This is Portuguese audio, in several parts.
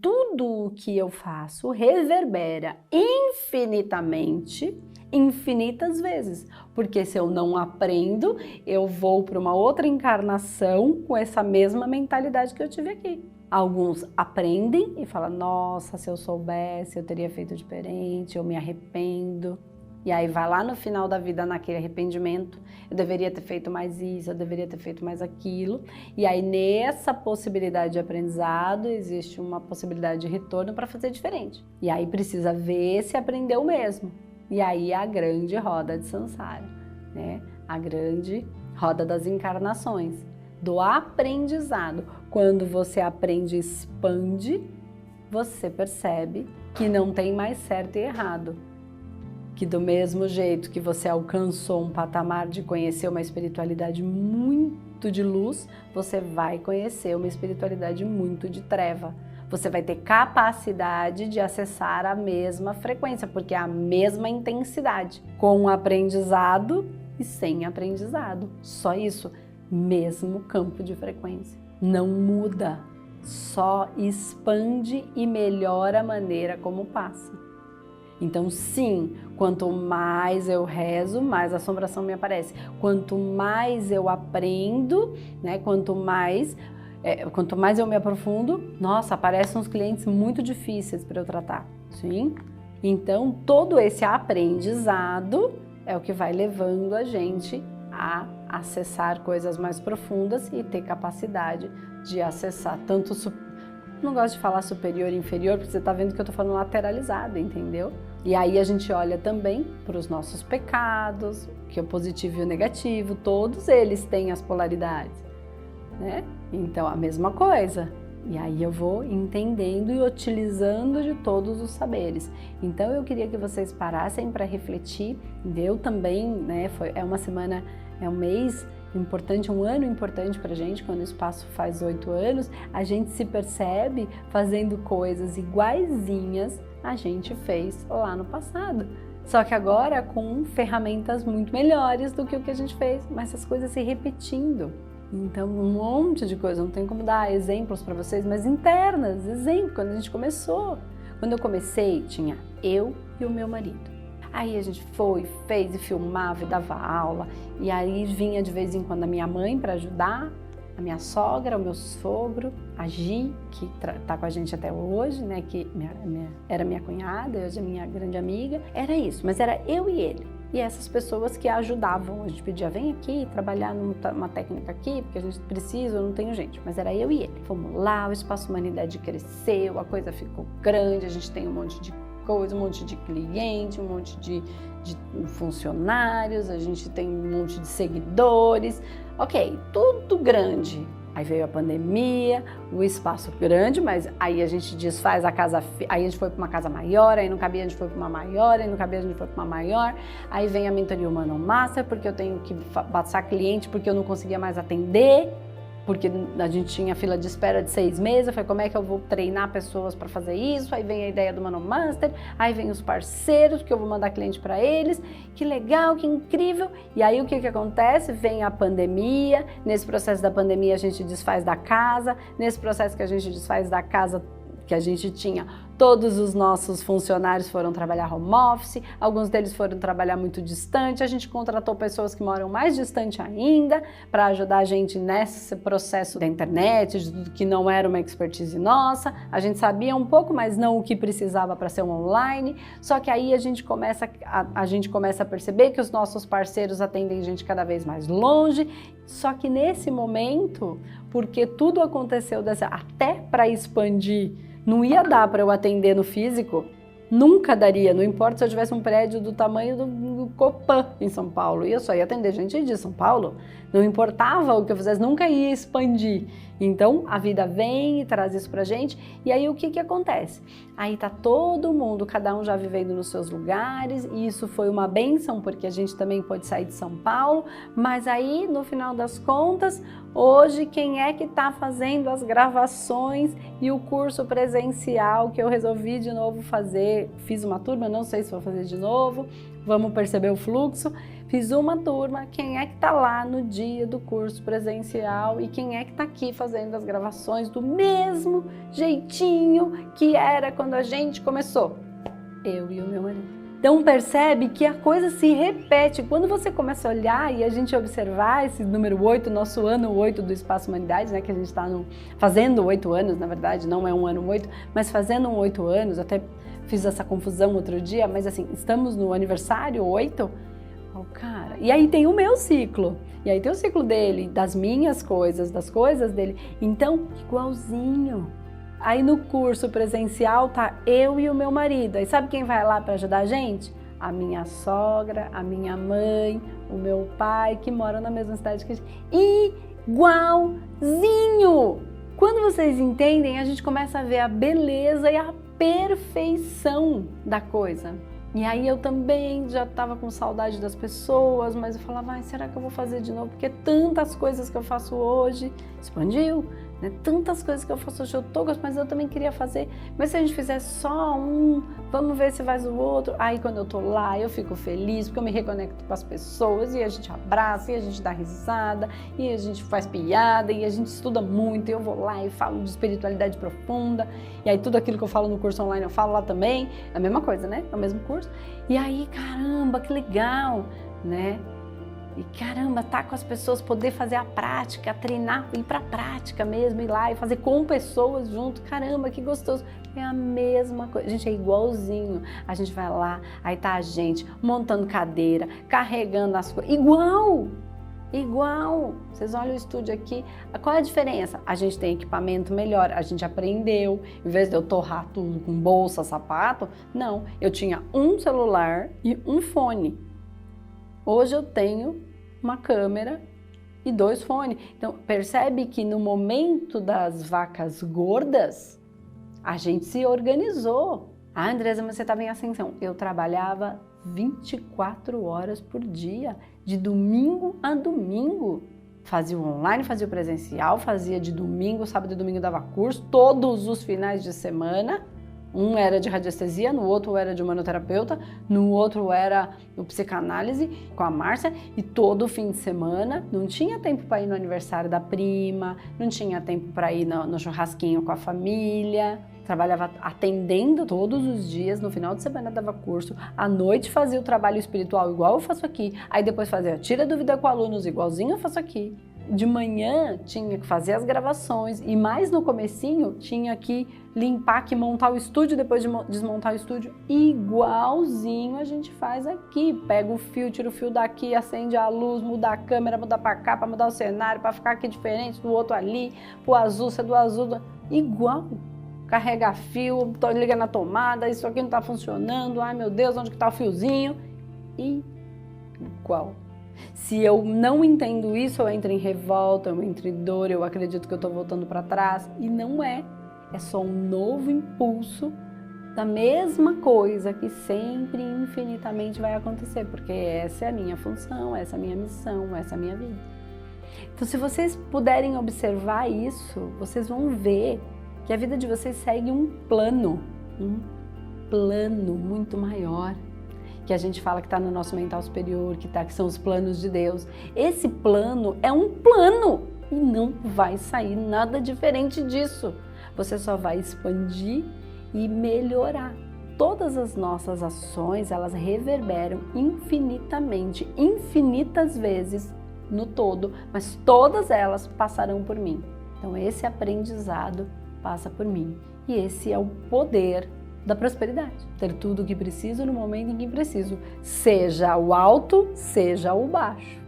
Tudo o que eu faço reverbera infinitamente, infinitas vezes, porque se eu não aprendo, eu vou para uma outra encarnação com essa mesma mentalidade que eu tive aqui. Alguns aprendem e falam, nossa, se eu soubesse, eu teria feito diferente, eu me arrependo. E aí vai lá no final da vida naquele arrependimento, eu deveria ter feito mais isso, eu deveria ter feito mais aquilo. E aí nessa possibilidade de aprendizado existe uma possibilidade de retorno para fazer diferente. E aí precisa ver se aprendeu mesmo. E aí a grande roda de Sansara, né? A grande roda das encarnações, do aprendizado. Quando você aprende e expande, você percebe que não tem mais certo e errado. Que do mesmo jeito que você alcançou um patamar de conhecer uma espiritualidade muito de luz, você vai conhecer uma espiritualidade muito de treva. Você vai ter capacidade de acessar a mesma frequência, porque é a mesma intensidade, com aprendizado e sem aprendizado. Só isso, mesmo campo de frequência. Não muda, só expande e melhora a maneira como passa. Então sim, quanto mais eu rezo, mais assombração me aparece. Quanto mais eu aprendo, né, quanto mais eu me aprofundo, nossa, aparecem uns clientes muito difíceis para eu tratar, sim? Então todo esse aprendizado é o que vai levando a gente a acessar coisas mais profundas e ter capacidade de acessar tanto não gosto de falar superior e inferior, porque você está vendo que eu estou falando lateralizado, entendeu? E aí a gente olha também para os nossos pecados, que é o positivo e o negativo, todos eles têm as polaridades, né? Então a mesma coisa. E aí eu vou entendendo e utilizando de todos os saberes. Então eu queria que vocês parassem para refletir. Eu também, né? É uma semana, é um mês importante, um ano importante pra gente, quando o espaço faz 8 anos, a gente se percebe fazendo coisas iguaizinhas a gente fez lá no passado. Só que agora com ferramentas muito melhores do que o que a gente fez, mas essas coisas se repetindo. Então um monte de coisa, não tem como dar exemplos para vocês, mas internas, exemplo, quando a gente começou. Quando eu comecei, tinha eu e o meu marido. Aí a gente foi, fez e filmava e dava aula, e aí vinha de vez em quando a minha mãe para ajudar, a minha sogra, o meu sogro, a Gi, que tá com a gente até hoje, né, que era minha cunhada, hoje é minha grande amiga, era isso, mas era eu e ele. E essas pessoas que ajudavam, a gente pedia, vem aqui trabalhar numa técnica aqui, porque a gente precisa, eu não tenho gente, mas era eu e ele. Fomos lá, o Espaço Humanidade cresceu, a coisa ficou grande, a gente tem um monte de coisa, um monte de cliente, um monte de funcionários, a gente tem um monte de seguidores, ok, tudo grande. Aí veio a pandemia, o espaço grande, mas aí a gente desfaz a casa, aí a gente foi para uma casa maior, aí não cabia, a gente foi para uma maior, aí não cabia, a gente foi para uma maior, aí vem a mentoria Humano Master, porque eu tenho que passar cliente, porque eu não conseguia mais atender, porque a gente tinha fila de espera de 6 meses, eu falei, como é que eu vou treinar pessoas para fazer isso? Aí vem a ideia do Humano Master, aí vem os parceiros, que eu vou mandar cliente para eles, que legal, que incrível. E aí o que acontece? Vem a pandemia, nesse processo da pandemia a gente desfaz da casa, nesse processo que a gente desfaz da casa que a gente tinha, todos os nossos funcionários foram trabalhar home office, alguns deles foram trabalhar muito distante, a gente contratou pessoas que moram mais distante ainda para ajudar a gente nesse processo da internet, que não era uma expertise nossa, a gente sabia um pouco, mas não o que precisava para ser um online, só que aí a gente começa a perceber que os nossos parceiros atendem gente cada vez mais longe, só que nesse momento, porque tudo aconteceu até para expandir, não ia dar para eu atender no físico, nunca daria, não importa se eu tivesse um prédio do tamanho do Copan em São Paulo, eu só ia atender gente de São Paulo, não importava o que eu fizesse, nunca ia expandir. Então a vida vem e traz isso pra gente, e aí o que acontece? Aí tá todo mundo, cada um já vivendo nos seus lugares, e isso foi uma bênção, porque a gente também pôde sair de São Paulo, mas aí no final das contas, hoje quem é que tá fazendo as gravações e o curso presencial que eu resolvi de novo fazer, fiz uma turma, não sei se vou fazer de novo, Vamos perceber o fluxo? Fiz uma turma, quem é que tá lá no dia do curso presencial e quem é que tá aqui fazendo as gravações do mesmo jeitinho que era quando a gente começou? Eu e o meu marido. Então percebe que a coisa se repete. Quando você começa a olhar e a gente observar esse número 8, nosso ano 8 do Espaço Humanidade, né, que a gente está fazendo 8 anos, na verdade, não é um ano 8, mas fazendo 8 anos, até fiz essa confusão outro dia, mas assim, estamos no aniversário 8, oh, cara, e aí tem o meu ciclo, e aí tem o ciclo dele, das minhas coisas, das coisas dele, então, igualzinho. Aí no curso presencial tá eu e o meu marido. Aí sabe quem vai lá para ajudar a gente? A minha sogra, a minha mãe, o meu pai, que moram na mesma cidade que a gente. Igualzinho! Quando vocês entendem, a gente começa a ver a beleza e a perfeição da coisa. E aí eu também já estava com saudade das pessoas, mas eu falava, será que eu vou fazer de novo? Porque tantas coisas que eu faço hoje, expandiu, né? Tantas coisas que eu faço hoje, eu tô gostando, mas eu também queria fazer. Mas se a gente fizer só um, vamos ver se faz o outro. Aí quando eu tô lá, eu fico feliz, porque eu me reconecto com as pessoas, e a gente abraça, e a gente dá risada, e a gente faz piada, e a gente estuda muito, e eu vou lá e falo de espiritualidade profunda, e aí tudo aquilo que eu falo no curso online, eu falo lá também, é a mesma coisa, né? É o mesmo curso. E aí, caramba, que legal, né? E caramba, tá com as pessoas, poder fazer a prática, treinar, ir pra prática mesmo, ir lá e fazer com pessoas junto, caramba, que gostoso. É a mesma coisa, gente, é igualzinho. A gente vai lá, aí tá a gente montando cadeira, carregando as coisas, igual. Vocês olham o estúdio aqui, qual é a diferença? A gente tem equipamento melhor, a gente aprendeu, em vez de eu torrar tudo com bolsa, sapato, não, eu tinha um celular e um fone. Hoje eu tenho uma câmera e 2 fones. Então, percebe que no momento das vacas gordas, a gente se organizou. Ah, Andresa, mas você estava em ascensão. Eu trabalhava 24 horas por dia, de domingo a domingo. Fazia o online, fazia o presencial, fazia de domingo, sábado e domingo dava curso, todos os finais de semana. Um era de radiestesia, no outro era de humanoterapeuta, no outro era o psicanálise com a Márcia, e todo fim de semana não tinha tempo para ir no aniversário da prima, não tinha tempo para ir no churrasquinho com a família. Trabalhava atendendo todos os dias, no final de semana dava curso, à noite fazia o trabalho espiritual igual eu faço aqui, aí depois fazia tira dúvida com alunos igualzinho eu faço aqui. De manhã tinha que fazer as gravações e mais no comecinho tinha que limpar, que montar o estúdio, depois de desmontar o estúdio, igualzinho a gente faz aqui. Pega o fio, tira o fio daqui, acende a luz, muda a câmera, muda pra cá, pra mudar o cenário, pra ficar aqui diferente do outro ali, pro azul ser do azul, igual. Carrega fio, liga na tomada, isso aqui não tá funcionando, ai meu Deus, onde que tá o fiozinho? Igual. Se eu não entendo isso, eu entro em revolta, eu entro em dor, eu acredito que eu estou voltando para trás. E não é. É só um novo impulso da mesma coisa que sempre infinitamente vai acontecer, porque essa é a minha função, essa é a minha missão, essa é a minha vida. Então, se vocês puderem observar isso, vocês vão ver que a vida de vocês segue um plano muito maior. Que a gente fala que está no nosso mental superior, que são os planos de Deus. Esse plano é um plano e não vai sair nada diferente disso. Você só vai expandir e melhorar. Todas as nossas ações, elas reverberam infinitamente, infinitas vezes no todo, mas todas elas passarão por mim. Então esse aprendizado passa por mim e esse é o poder da prosperidade, ter tudo o que preciso no momento em que preciso, seja o alto, seja o baixo.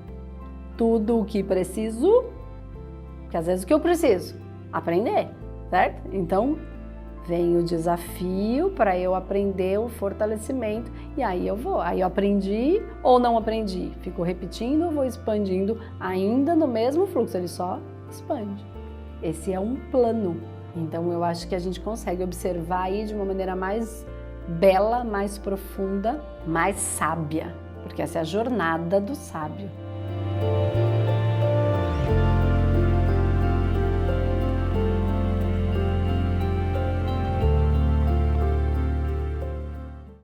Tudo o que preciso, que às vezes o que eu preciso? Aprender, certo? Então, vem o desafio para eu aprender o fortalecimento e aí eu vou. Aí eu aprendi ou não aprendi? Fico repetindo ou vou expandindo ainda no mesmo fluxo, ele só expande. Esse é um plano. Então eu acho que a gente consegue observar aí de uma maneira mais bela, mais profunda, mais sábia, porque essa é a jornada do sábio.